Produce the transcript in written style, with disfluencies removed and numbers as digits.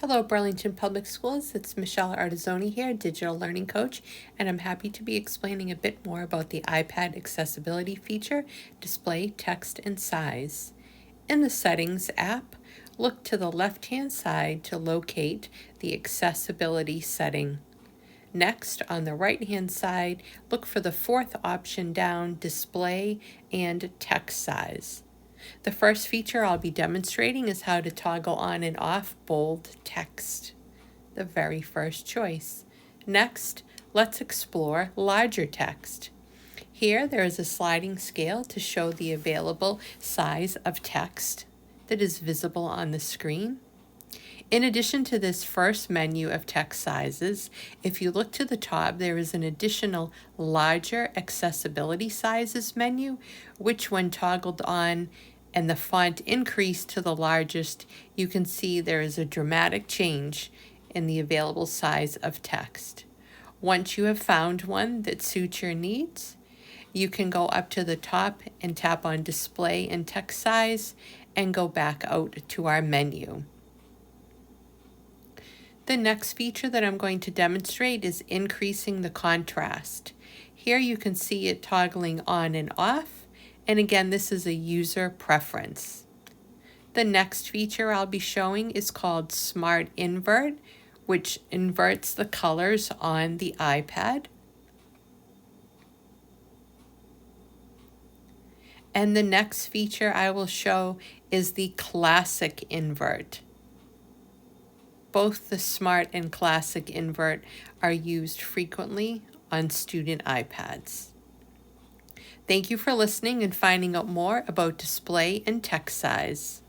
Hello, Burlington Public Schools. It's Michelle Artizzoni here, Digital Learning Coach, and I'm happy to be explaining a bit more about the iPad accessibility feature, display, text, and size. In the Settings app, look to the left-hand side to locate the accessibility setting. Next, on the right-hand side, look for the fourth option down, Display and Text Size. The first feature I'll be demonstrating is how to toggle on and off bold text, the very first choice. Next, let's explore larger text. Here there is a sliding scale to show the available size of text that is visible on the screen. In addition to this first menu of text sizes, if you look to the top, there is an additional larger accessibility sizes menu, which when toggled on and the font increased to the largest, you can see there is a dramatic change in the available size of text. Once you have found one that suits your needs, you can go up to the top and tap on Display and Text Size and go back out to our menu. The next feature that I'm going to demonstrate is increasing the contrast. Here you can see it toggling on and off, and again, this is a user preference. The next feature I'll be showing is called Smart Invert, which inverts the colors on the iPad. And the next feature I will show is the Classic Invert. Both the Smart and Classic Invert are used frequently on student iPads. Thank you for listening and finding out more about display and text size.